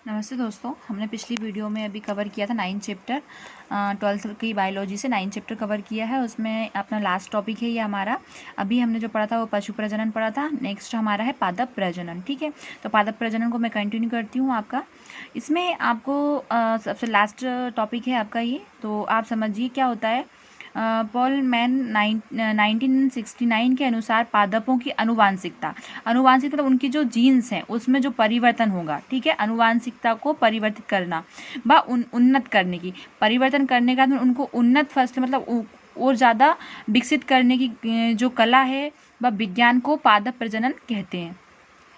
नमस्ते दोस्तों, हमने पिछली वीडियो में अभी कवर किया था 9 चैप्टर 12th की बायोलॉजी से 9 चैप्टर कवर किया है। उसमें अपना लास्ट टॉपिक है ये हमारा। अभी हमने जो पढ़ा था वो पशु प्रजनन पढ़ा था। नेक्स्ट हमारा है पादप प्रजनन। ठीक है, तो पादप प्रजनन को मैं कंटिन्यू करती हूँ आपका। इसमें आपको सबसे लास्ट टॉपिक है आपका ये, तो आप समझिए क्या होता है। पॉल मैन 1969 के अनुसार पादपों की आनुवांशिकता मतलब उनकी जो जीन्स हैं उसमें जो परिवर्तन होगा, ठीक है, आनुवांशिकता को परिवर्तित करना व उन्नत करने की, परिवर्तन करने का मतलब उनको उन्नत फसल मतलब और ज़्यादा विकसित करने की जो कला है वह विज्ञान को पादप प्रजनन कहते हैं।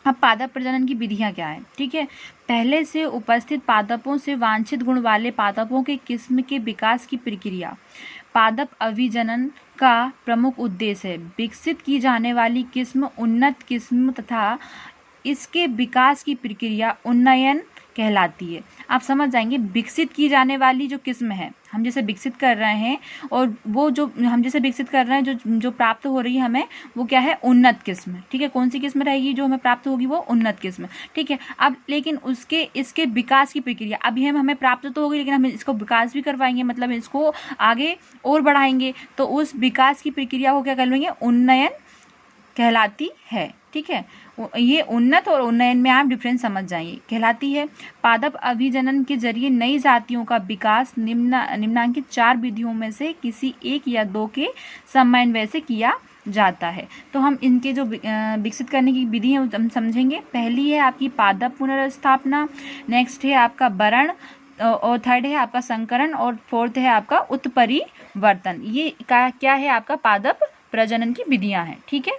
अब पादप प्रजनन की विधियां क्या है, ठीक है। पहले से उपस्थित पादपों से वांछित गुण वाले पादपों के किस्म के विकास की प्रक्रिया पादप अभिजनन का प्रमुख उद्देश्य है। विकसित की जाने वाली किस्म उन्नत किस्म तथा इसके विकास की प्रक्रिया उन्नयन कहलाती है। आप समझ जाएंगे, विकसित की जाने वाली जो किस्म है, हम जैसे विकसित कर रहे हैं, और वो जो हम जैसे विकसित कर रहे हैं जो प्राप्त हो रही है हमें, वो क्या है, उन्नत किस्म। ठीक है, कौन सी किस्म रहेगी जो हमें प्राप्त होगी, वो उन्नत किस्म। ठीक है, अब लेकिन इसके विकास की प्रक्रिया, अभी हमें प्राप्त तो होगी लेकिन हम इसको विकास भी करवाएंगे, मतलब इसको आगे और बढ़ाएंगे, तो उस विकास की प्रक्रिया को क्या करेंगे, उन्नयन कहलाती है। ठीक है, ये उन्नत और उन्नयन में आप डिफरेंस समझ जाइए, कहलाती है। पादप अभिजनन के जरिए नई जातियों का विकास निम्नांकित 4 विधियों में से किसी एक या दो के समन्वय से किया जाता है। तो हम इनके जो विकसित करने की विधि है हम समझेंगे। पहली है आपकी पादप पुनर्स्थापना, नेक्स्ट है आपका बरण, और थर्ड है आपका संकरण, और फोर्थ है आपका उत्परिवर्तन। ये क्या है, आपका पादप प्रजनन की विधियां हैं। ठीक है,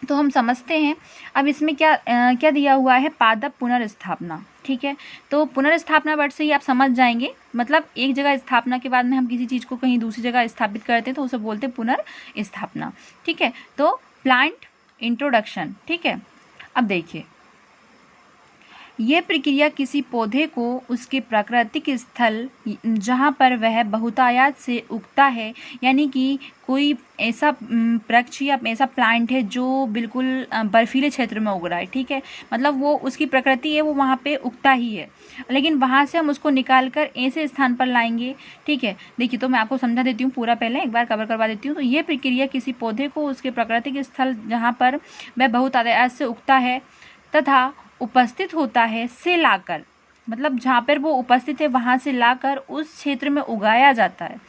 तो हम समझते हैं। अब इसमें क्या दिया हुआ है, पादप पुनर्स्थापना। ठीक है, तो पुनर्स्थापना वर्ड से ही आप समझ जाएंगे, मतलब एक जगह स्थापना के बाद में हम किसी चीज़ को कहीं दूसरी जगह स्थापित करते हैं तो उसे बोलते हैं पुनर्स्थापना। ठीक है, तो प्लांट इंट्रोडक्शन। ठीक है, अब देखिए, ये प्रक्रिया किसी पौधे को उसके प्राकृतिक स्थल जहाँ पर वह बहुतायत से उगता है, यानी कि कोई ऐसा वृक्ष या ऐसा प्लांट है जो बिल्कुल बर्फीले क्षेत्र में उग रहा है, ठीक है, मतलब वो उसकी प्रकृति है, वो वहाँ पे उगता ही है, लेकिन वहाँ से हम उसको निकाल कर ऐसे स्थान पर लाएंगे। ठीक है, देखिए, तो मैं आपको समझा देती हूँ पूरा, पहले एक बार कवर करवा देती हूँ। तो ये प्रक्रिया किसी पौधे को उसके प्राकृतिक स्थल जहाँ पर वह बहुतायत से उगता है तथा उपस्थित होता है से लाकर, मतलब जहाँ पर वो उपस्थित है वहाँ से लाकर उस क्षेत्र में उगाया जाता है,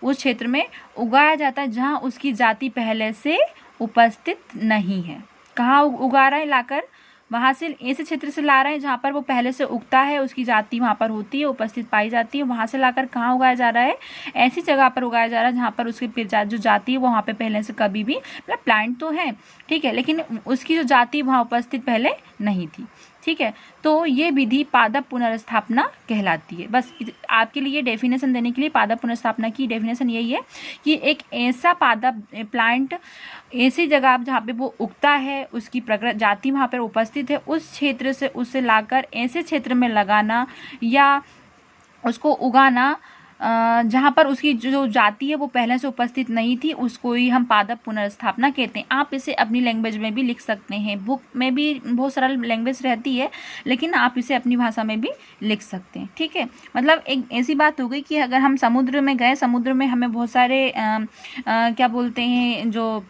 उस क्षेत्र में उगाया जाता है जहाँ उसकी जाति पहले से उपस्थित नहीं है। कहाँ उगा रहा है, लाकर वहाँ से, ऐसे क्षेत्र से ला रहे हैं जहाँ पर वो पहले से उगता है, उसकी जाति वहाँ पर होती है, उपस्थित पाई जाती है, वहाँ से लाकर कहाँ उगाया जा रहा है, ऐसी जगह पर उगाया जा रहा है जहाँ पर उसकी जो जाति है वो वहाँ पे पहले से कभी भी, मतलब प्लांट तो है, ठीक है, लेकिन उसकी जो जाति वहाँ उपस्थित पहले नहीं थी। ठीक है, तो ये विधि पादप पुनर्स्थापना कहलाती है। बस आपके लिए डेफिनेशन देने के लिए, पादप पुनर्स्थापना की डेफिनेशन यही है कि एक ऐसा पादप प्लांट, ऐसी जगह जहाँ पे वो उगता है, उसकी जाति वहाँ पर उपस्थित है, उस क्षेत्र से उसे लाकर ऐसे क्षेत्र में लगाना या उसको उगाना जहाँ पर उसकी जो जाति है वो पहले से उपस्थित नहीं थी, उसको ही हम पादप पुनर्स्थापना कहते हैं। आप इसे अपनी लैंग्वेज में भी लिख सकते हैं, बुक में भी बहुत सरल लैंग्वेज रहती है, लेकिन आप इसे अपनी भाषा में भी लिख सकते हैं। ठीक है, मतलब एक ऐसी बात हो गई कि अगर हम समुद्र में गए, समुद्र में हमें बहुत सारे क्या बोलते हैं, जो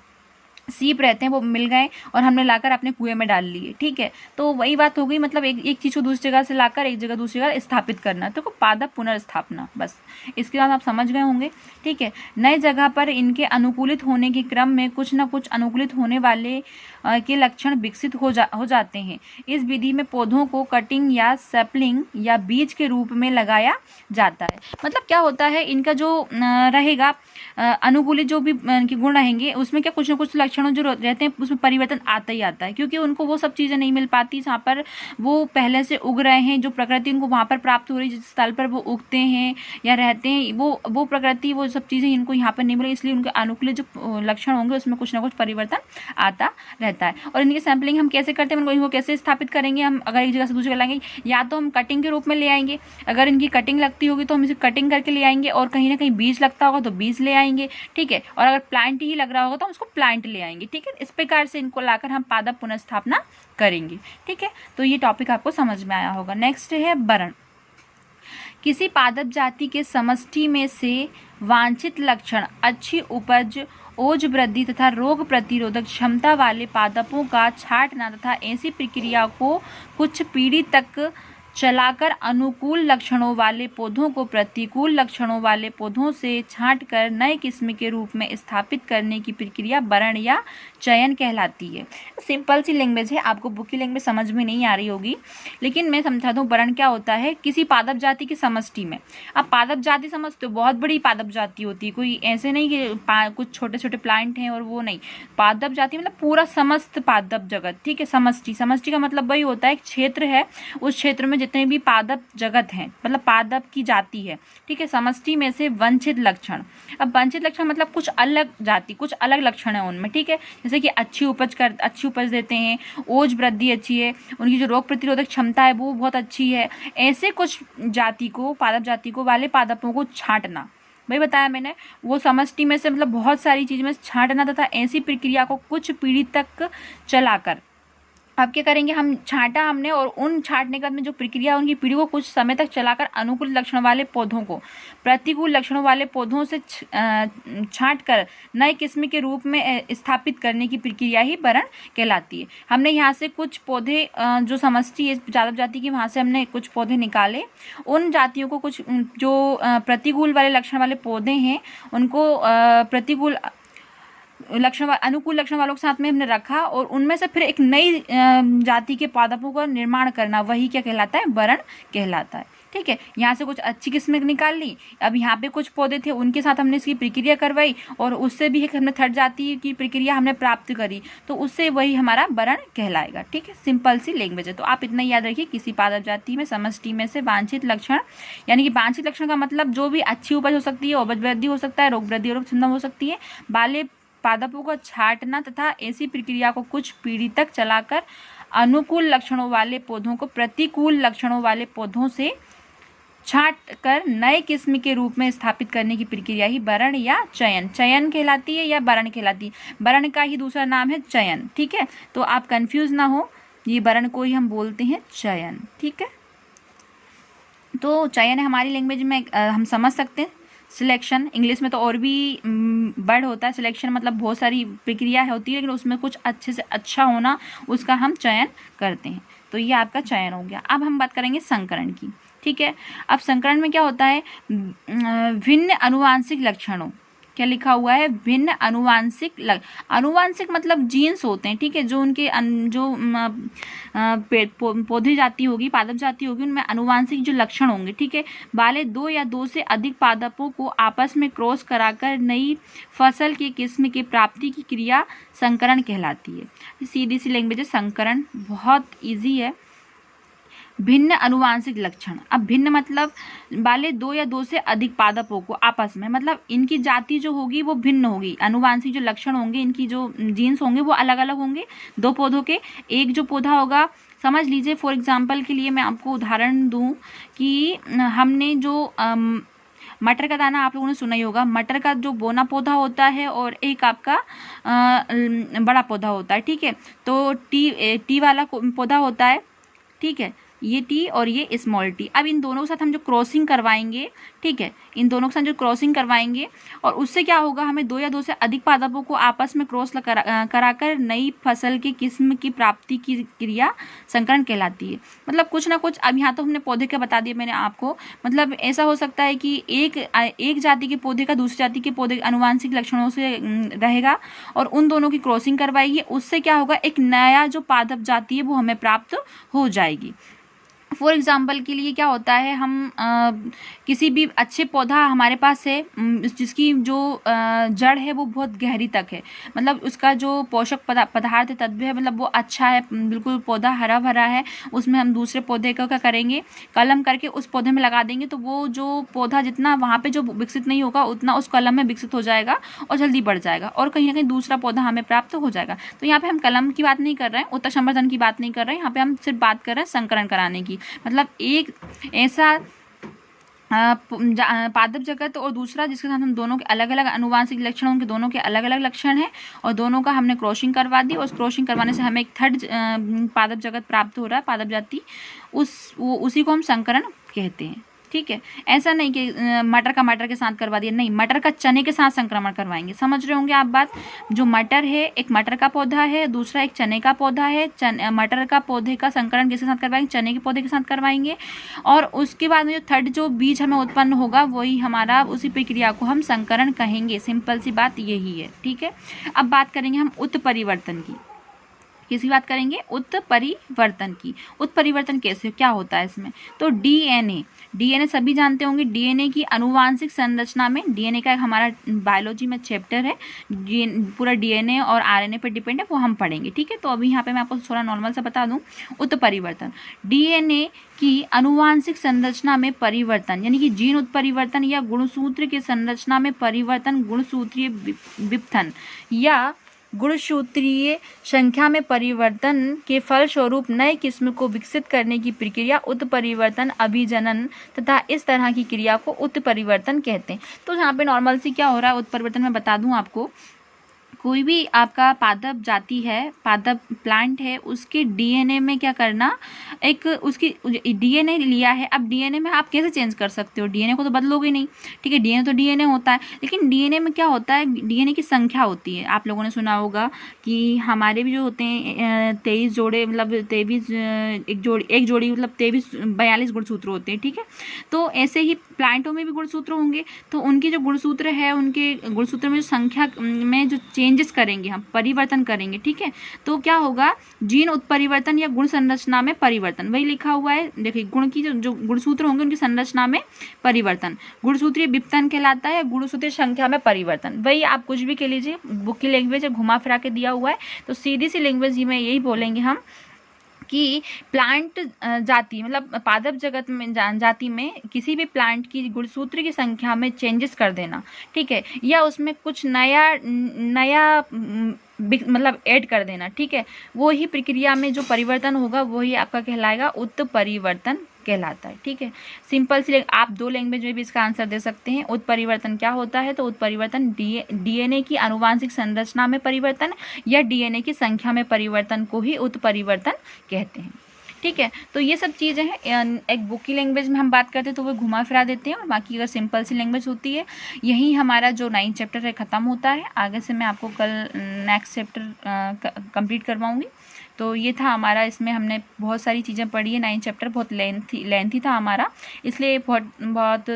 सीप रहते हैं वो मिल गए और हमने लाकर अपने कुएं में डाल लिए। ठीक है, तो वही बात हो गई, मतलब एक चीज़ को दूसरी जगह से लाकर एक जगह दूसरी जगह स्थापित करना, तो पादप पुनर्स्थापना। बस इसके बाद आप समझ गए होंगे। ठीक है, नए जगह पर इनके अनुकूलित होने के क्रम में कुछ न कुछ अनुकूलित होने वाले के लक्षण विकसित हो जाते हैं। इस विधि में पौधों को कटिंग या सैपलिंग या बीज के रूप में लगाया जाता है। मतलब क्या होता है, इनका जो रहेगा अनुकूलित जो भी इनके गुण रहेंगे, उसमें क्या कुछ न कुछ लक्षणों जो रहते हैं उसमें परिवर्तन आता ही आता है, क्योंकि उनको वो सब चीज़ें नहीं मिल पाती जहाँ पर वो पहले से उग रहे हैं, जो प्रकृति उनको वहाँ पर प्राप्त हो रही है, जिस स्थल पर वो उगते हैं या रहते हैं, वो प्रकृति, वो सब चीज़ें इनको यहाँ पर नहीं मिले, इसलिए उनके अनुकूलित जो लक्षण होंगे उसमें कुछ ना कुछ परिवर्तन आता रहता है। और इनकी सैम्पलिंग हम कैसे करते हैं, इनको कैसे स्थापित करेंगे, हम अगर एक जगह से दूसरी जगह लाएंगे, या तो हम कटिंग के रूप में ले आएंगे, अगर इनकी कटिंग लगती होगी तो हम इसे कटिंग करके ले आएंगे, और कहीं ना कहीं बीज लगता होगा तो बीज ले आएंगे। ठीक है, और अगर प्लांट ही लग रहा होगा तो हम उसको प्लांट ले आएंगे। जाएंगे। ठीक है, इस प्रकार से इनको लाकर हम पादप पुनर्स्थापना करेंगे। ठीक है, तो ये टॉपिक आपको समझ में आया होगा। नेक्स्ट है वर्ण। किसी पादप जाति के समष्टि में से वांछित लक्षण अच्छी उपज, ओज वृद्धि तथा रोग प्रतिरोधक क्षमता वाले पादपों का छांटना तथा ऐसी प्रक्रिया को कुछ पीढ़ी तक चलाकर अनुकूल लक्षणों वाले पौधों को प्रतिकूल लक्षणों वाले पौधों से छांटकर नए किस्म के रूप में स्थापित करने की प्रक्रिया वरण या चयन कहलाती है। सिंपल सी लैंग्वेज है, आपको बुक की लैंग्वेज समझ में नहीं आ रही होगी, लेकिन मैं समझा दूं। वरण क्या होता है? किसी पादप जाति की समष्टि में। अब पादप जाति समझते हो, बहुत बड़ी पादप जाति होती है, कोई ऐसे नहीं कि कुछ छोटे छोटे प्लांट हैं और वो नहीं। पादप जाति मतलब पूरा समस्त पादप जगत। ठीक है, समष्टि, समष्टि का मतलब वही होता है एक क्षेत्र है, उस क्षेत्र में जितने भी पादप जगत हैं, मतलब पादप की जाति है। ठीक है, समष्टि में से वांछित लक्षण। अब वांछित लक्षण मतलब कुछ अलग जाति, कुछ अलग लक्षण है उनमें। ठीक है, जैसे कि अच्छी उपज देते हैं, ओज वृद्धि अच्छी है, उनकी जो रोग प्रतिरोधक क्षमता है वो बहुत अच्छी है। ऐसे कुछ जाति को, पादप जाति को वाले पादपों को छांटना, वही बताया मैंने, वो समष्टि में से मतलब बहुत सारी चीज़ में छांटना तथा ऐसी प्रक्रिया को कुछ पीढ़ी तक चलाकर। अब क्या करेंगे? हम छांटा हमने, और उन छांटने के बाद में जो प्रक्रिया उनकी पीढ़ी को कुछ समय तक चलाकर अनुकूल लक्षण वाले पौधों को प्रतिकूल लक्षणों वाले पौधों से छांटकर नए किस्म के रूप में स्थापित करने की प्रक्रिया ही वरण कहलाती है। हमने यहाँ से कुछ पौधे जो समष्टि है पादप जाति की, वहाँ से हमने कुछ पौधे निकाले, उन जातियों को कुछ जो प्रतिकूल वाले लक्षण वाले पौधे हैं उनको प्रतिकूल लक्षण, अनुकूल लक्षण वालों के साथ में हमने रखा, और उनमें से फिर एक नई जाति के पादपों का निर्माण करना, वही क्या कहलाता है? वरण कहलाता है। ठीक है, यहाँ से कुछ अच्छी किस्में निकाल ली। अब यहाँ पे कुछ पौधे थे, उनके साथ हमने इसकी प्रक्रिया करवाई, और उससे भी एक हमने थर्ड जाति की प्रक्रिया हमने प्राप्त करी, तो उससे वही हमारा वरण कहलाएगा। ठीक है, सिंपल सी लैंग्वेज है। तो आप इतना याद रखिए, किसी पादप जाति में समष्टि में से वांछित लक्षण, यानी कि वांछित लक्षण का मतलब जो भी अच्छी उपज हो सकती है, उपज वृद्धि हो सकता है, रोग वृद्धि और क्षमता हो सकती है वाले पादपों को छांटना तथा ऐसी प्रक्रिया को कुछ पीढ़ी तक चलाकर अनुकूल लक्षणों वाले पौधों को प्रतिकूल लक्षणों वाले पौधों से छांटकर नए किस्म के रूप में स्थापित करने की प्रक्रिया ही वरण या चयन, चयन कहलाती है या वरण कहलाती है। वरण का ही दूसरा नाम है चयन। ठीक है, तो आप कंफ्यूज ना हो, ये वरण को ही हम बोलते हैं चयन। ठीक है, तो चयन है हमारी लैंग्वेज में हम समझ सकते हैं। सिलेक्शन, इंग्लिश में तो और भी वर्ड होता है। सिलेक्शन मतलब बहुत सारी प्रक्रिया होती है, लेकिन उसमें कुछ अच्छे से अच्छा होना, उसका हम चयन करते हैं। तो ये आपका चयन हो गया। अब हम बात करेंगे संकरण की। ठीक है, अब संकरण में क्या होता है? भिन्न अनुवांशिक लक्षणों, क्या लिखा हुआ है? भिन्न अनुवांशिक अनुवांशिक मतलब जीन्स होते हैं। ठीक है, जो उनके जो पौधे जाति होगी, पादप जाति होगी, उनमें अनुवांशिक जो लक्षण होंगे, ठीक है, वाले दो या दो से अधिक पादपों को आपस में क्रॉस कराकर नई फसल की किस्म की प्राप्ति की क्रिया संकरण कहलाती है। सीधी सी लैंग्वेज है संकरण, बहुत ईजी है। भिन्न अनुवांशिक लक्षण, अब भिन्न मतलब वाले दो या दो से अधिक पादपों को आपस में, मतलब इनकी जाति जो होगी वो भिन्न होगी, अनुवांशिक जो लक्षण होंगे, इनकी जो जीन्स होंगे वो अलग अलग होंगे दो पौधों के। एक जो पौधा होगा, समझ लीजिए फॉर एग्जांपल के लिए मैं आपको उदाहरण दूं कि हमने जो मटर का दाना आप लोगों ने सुना ही होगा, मटर का जो बोना पौधा होता है और एक आपका बड़ा पौधा होता है। ठीक है, तो टी वाला पौधा होता है, ठीक है, ये टी और ये स्मॉल टी। अब इन दोनों के साथ हम जो क्रॉसिंग करवाएंगे, ठीक है, इन दोनों के साथ जो क्रॉसिंग करवाएंगे, और उससे क्या होगा, हमें दो या दो से अधिक पादपों को आपस में क्रॉस कराकर नई फसल की किस्म की प्राप्ति की क्रिया संकरण कहलाती है। मतलब कुछ ना कुछ, अब यहाँ तो हमने पौधे का बता दिया मैंने आपको, मतलब ऐसा हो सकता है कि एक जाति के पौधे का दूसरी जाति के पौधे अनुवांशिक लक्षणों से रहेगा, और उन दोनों की क्रॉसिंग करवाएगी, उससे क्या होगा, एक नया जो पादप जाति है वो हमें प्राप्त हो जाएगी। फॉर एग्जाम्पल के लिए क्या होता है, हम किसी भी अच्छे पौधा हमारे पास है जिसकी जो जड़ है वो बहुत गहरी तक है, मतलब उसका जो पोषक पदार्थ तत्व है, मतलब वो अच्छा है, बिल्कुल पौधा हरा भरा है, उसमें हम दूसरे पौधे का क्या करेंगे, कलम करके उस पौधे में लगा देंगे, तो वो जो पौधा जितना वहाँ पे जो विकसित नहीं होगा उतना उस कलम में विकसित हो जाएगा और जल्दी बढ़ जाएगा, और कहीं ना कहीं दूसरा पौधा हमें प्राप्त हो जाएगा। तो यहाँ पे हम कलम की बात नहीं कर रहे हैं, उत्तक संवर्धन की बात नहीं कर रहे हैं, यहाँ पे हम सिर्फ बात कर रहे हैं संकरण कराने की। मतलब एक ऐसा पादप जगत और दूसरा जिसके साथ हम दोनों के अलग अलग आनुवांशिक लक्षण, उनके दोनों के अलग अलग लक्षण हैं और दोनों का हमने क्रॉसिंग करवा दी। उस क्रॉसिंग करवाने से हमें एक थर्ड पादप जगत प्राप्त हो रहा है, पादप जाति, उसी को हम संकरण कहते हैं। ठीक है, ऐसा नहीं कि मटर का मटर के साथ करवा दिया, नहीं, मटर का चने के साथ संक्रमण करवाएंगे। समझ रहे होंगे आप बात। जो मटर है, एक मटर का पौधा है, दूसरा एक चने का पौधा है। मटर का पौधे का संकरण किसके साथ करवाएंगे? चने के पौधे के साथ करवाएंगे। और उसके बाद में जो थर्ड जो बीज हमें उत्पन्न होगा वही हमारा, उसी प्रक्रिया को हम संकरण कहेंगे। सिंपल सी बात यही है। ठीक है, अब बात करेंगे हम उत्परिवर्तन की। किसकी बात करेंगे? उत्परिवर्तन की। उत्परिवर्तन कैसे, क्या होता है इसमें? तो डीएनए सभी जानते होंगे। डीएनए की आनुवांशिक संरचना में, डीएनए का हमारा बायोलॉजी में चैप्टर है, पूरा डीएनए और आरएनए पर डिपेंड है, वो हम पढ़ेंगे। ठीक है, तो अभी यहाँ पे मैं आपको थोड़ा नॉर्मल सा बता दूँ। उत्परिवर्तन, डीएनए की आनुवांशिक संरचना में परिवर्तन, यानी कि जीन उत्परिवर्तन या गुणसूत्र की संरचना में परिवर्तन, गुणसूत्रीय विपथन या गुणसूत्रीय संख्या में परिवर्तन के फलस्वरूप नए किस्म को विकसित करने की प्रक्रिया उत्परिवर्तन अभिजनन तथा इस तरह की क्रिया को उत्परिवर्तन कहते हैं। तो यहाँ पे नॉर्मल सी क्या हो रहा है उत्परिवर्तन में बता दूं आपको। कोई भी आपका पादप जाति है, पादप प्लांट है, उसके डीएनए में क्या करना, एक उसकी डीएनए लिया है। अब डीएनए में आप कैसे चेंज कर सकते हो? डीएनए को तो बदलोगे नहीं। ठीक है, डीएनए तो डीएनए होता है, लेकिन डीएनए में क्या होता है? डीएनए की संख्या होती है। आप लोगों ने सुना होगा कि हमारे भी जो होते हैं 23 जोड़े, मतलब 23 एक जोड़ी मतलब 42 गुणसूत्र होते हैं। ठीक है, तो ऐसे ही प्लांटों में भी गुणसूत्र होंगे। तो उनकी जो गुणसूत्र है, उनके गुणसूत्र में जो संख्या में जो चेंजेस करेंगे, हम परिवर्तन करेंगे। ठीक है, तो क्या होगा? जीन उत्परिवर्तन या गुण संरचना में परिवर्तन, वही लिखा हुआ है। देखिए, गुण की जो गुणसूत्र होंगे उनकी संरचना में परिवर्तन गुणसूत्रीय विपथन कहलाता है। गुणसूत्रीय संख्या में परिवर्तन, वही आप कुछ भी कह लीजिए, बुक की लैंग्वेज है, घुमा फिरा के दिया हुआ है। तो सीधी सी लैंग्वेज में यही बोलेंगे हम कि प्लांट जाति, मतलब पादप जगत में जाति में किसी भी प्लांट की गुणसूत्र की संख्या में चेंजेस कर देना। ठीक है, या उसमें कुछ नया मतलब ऐड कर देना। ठीक है, वो ही प्रक्रिया में जो परिवर्तन होगा वही आपका कहलाएगा उत्परिवर्तन कहलाता है। ठीक है, सिंपल सी, आप दो लैंग्वेज में भी इसका आंसर दे सकते हैं। उत्परिवर्तन क्या होता है? तो उत्परिवर्तन डीएनए की आनुवांशिक संरचना में परिवर्तन या डीएनए की संख्या में परिवर्तन को ही उत्परिवर्तन कहते हैं। ठीक है, तो ये सब चीज़ें हैं। एक बुक की लैंग्वेज में हम बात करते हैं तो वो घुमा फिरा देते हैं, और बाकी अगर सिंपल सी लैंग्वेज होती है, यही हमारा जो 9 चैप्टर है ख़त्म होता है। आगे से मैं आपको कल नेक्स्ट चैप्टर कंप्लीट करवाऊँगी। तो ये था हमारा, इसमें हमने बहुत सारी चीज़ें पढ़ी है। 9 चैप्टर बहुत लेंथी था हमारा, इसलिए बहुत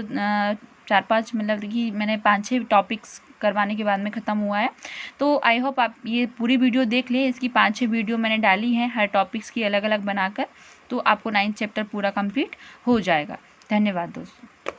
4-5 मतलब कि मैंने 5-6 टॉपिक्स करवाने के बाद में ख़त्म हुआ है। तो आई होप आप ये पूरी वीडियो देख लें। इसकी 5-6 वीडियो मैंने डाली हैं हर टॉपिक्स की अलग अलग बनाकर, तो आपको 9 चैप्टर पूरा कंप्लीट हो जाएगा। धन्यवाद दोस्तों।